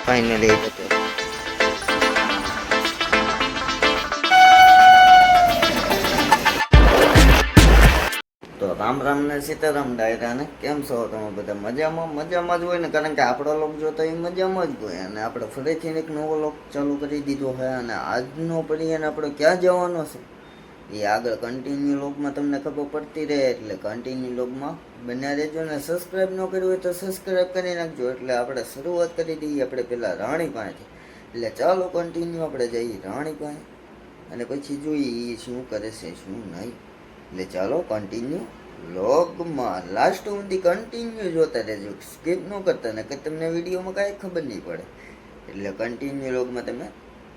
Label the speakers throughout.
Speaker 1: Finally તો રામ રામ ને સીતારામ ડાયરા ને કેમ છો તમે બધા? મજામાં જ હોય ને, કારણ કે આપણો લોક જોતો એ મજામાં જ હોય. અને આપણે ફરીથી એક નવો લોક ચાલુ કરી દીધો છે. અને આજનો પડીને આપણે ક્યાં જવાનો છે એ આગળ કન્ટિન્યુ લોગમાં તમને ખબર પડતી રહે, એટલે કન્ટિન્યુ લોગમાં બન્યા રહેજો. ને સબસ્ક્રાઈબ ન કર્યું હોય તો સબસ્ક્રાઈબ કરી નાખજો. એટલે આપણે શરૂઆત કરી દઈએ આપણે પેલા રાણી પાસેથી. એટલે ચાલો કન્ટિન્યુ આપણે જઈએ રાણી પાસે અને પછી જોઈએ એ શું કરે છે શું નહીં. એટલે ચાલો કન્ટિન્યુ લોગમાં લાસ્ટ સુધી કન્ટિન્યુ જોતા રહેજો, સ્કીપ ન કરતા, ને કે તમને વિડીયોમાં કાંઈ ખબર નહીં પડે. એટલે કન્ટિન્યુ લોગમાં તમે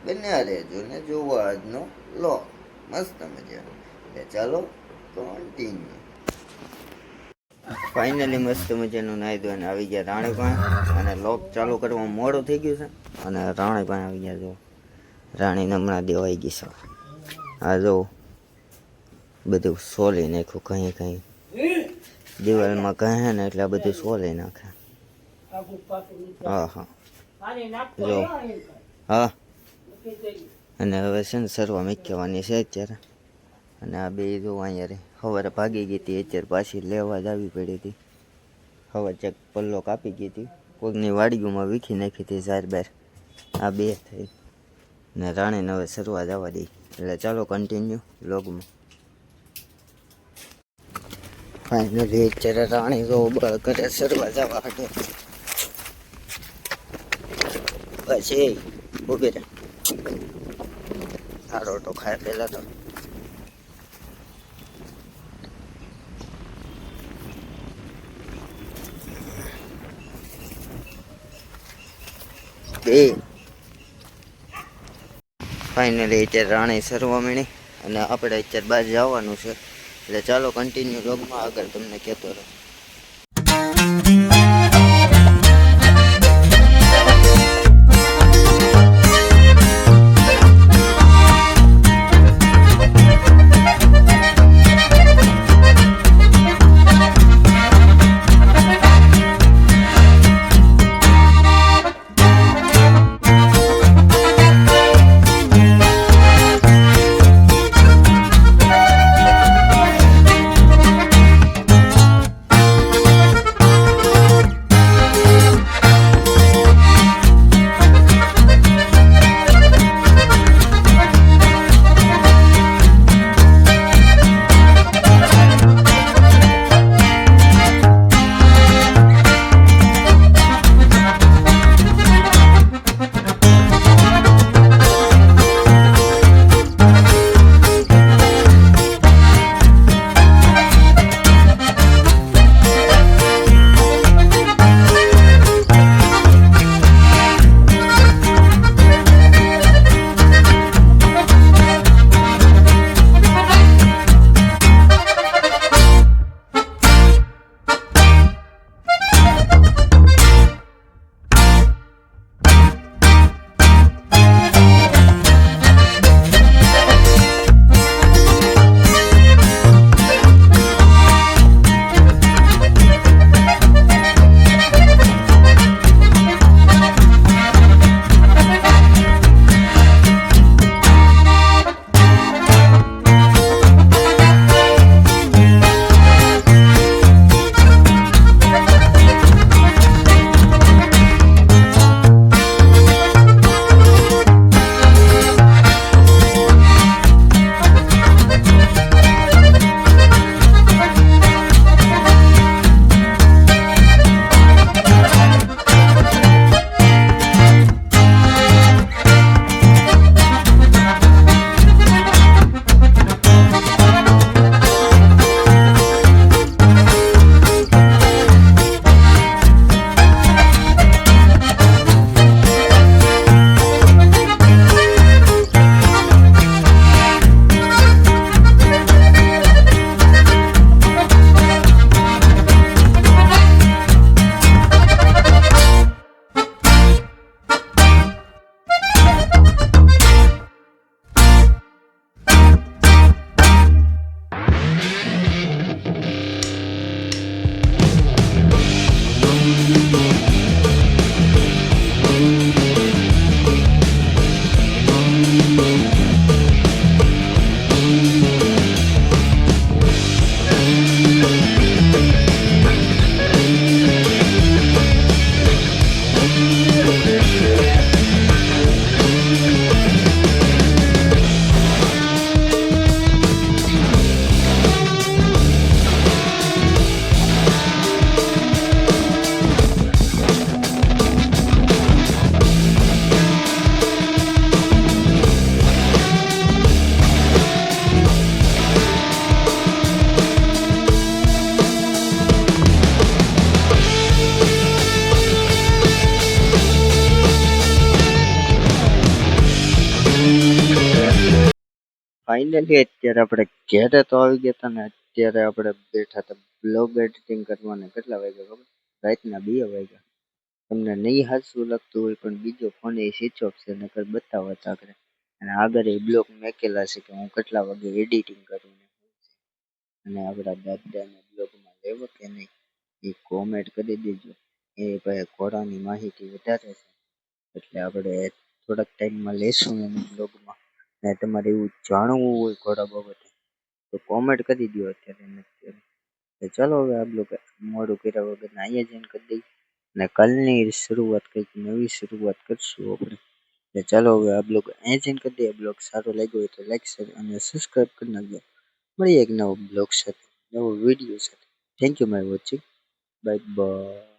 Speaker 1: બન્યા રહેજો ને જોવા આજનો લોગ મસ્ત મજા. એટલે ચાલો કન્ટિન્યુ. ફાઇનલી મસ્ત મજાનું નાહી ધોઈને આવી ગયા રાણી પાસે, અને લોક ચાલુ કરવામાં મોડું થઈ ગયું છે. અને રાણી પાસે આવી ગયા. જો રાણીને હમણાં દેવાઈ ગઈ છે. આ જો બધું સોલી નાખ્યું, કંઈ દિવાલમાં કહે ને એટલે બધું સોલી નાખે. હા હા જો હા. અને હવે છે ને સરવા મૂકવાની છે અત્યારે. અને આ બે જો અહીંયા રે સવારે ભાગી ગઈ હતી, અત્યારે પાછી લેવા જ આવી પડી હતી. હવે ચેક પલ્લો કાપી ગઈ હતી, કોઈકની વાડીઓમાં વીખી નાખી હતી ઝાર બાર. આ બે થઈ ને રાણીને હવે સરવા જવા દઈ. એટલે ચાલો કન્ટિન્યુ લોગમાં. ફાઇનલી અત્યારે રાણી જો બળ કરે સરવા જવા હાટે. પછી ઉભી રહે સારો તો ખાય પેલા તો. ફાઇનલી અત્યારે રાણી સરવા મળી અને આપણે અત્યારે બહાર જવાનું છે. એટલે ચાલો કન્ટિન્યુ લોગમાં આગળ તમને કહેતો રહો. ફાઇનલી અત્યારે આપણે ઘેરે તો આવી ગયા હતા ને અત્યારે આપણે બેઠા હતા બ્લોગ એડિટિંગ કરવાને કેટલા વાગ્યા ખબર રાતના 2 વાગ્યા તમને નહીં હાચું લાગતું હોય પણ બીજો ફોન એ સ્વિચ ઓફ છે નકર બતાવતા કરે અને આગળ એ બ્લોગ મેકેલા છે કે હું કેટલા વાગે એડિટિંગ કરું અને આપણા દાદાને બ્લોગમાં લેવો કે નહીં એ કોમેન્ટ કરી દેજો એ ભાઈ ઘોડાની માહિતી વધારે છે એટલે આપણે થોડાક ટાઈમમાં લેશું એના બ્લોગમાં ને તમારે એવું જાણવું હોય ઘોડા બાબતે તો કોમેન્ટ કરી દો અત્યારે ને અત્યારે તો ચાલો હવે આ બ્લોગ મોડું કર્યા વગર અહીંયા જ કરી દઈએ ને કાલની શરૂઆત કંઈક નવી શરૂઆત કરશું આપણે એટલે ચાલો હવે આ બ્લોગ અહીંયા જ કરી દઈએ બ્લોગ સારો લાગ્યો હોય તો લાઈક શેર અને સબસ્ક્રાઈબ કરી નાખજો મળીએ એક નવો બ્લોગ સાથે નવો વિડીયો સાથે thank you my watching bye bye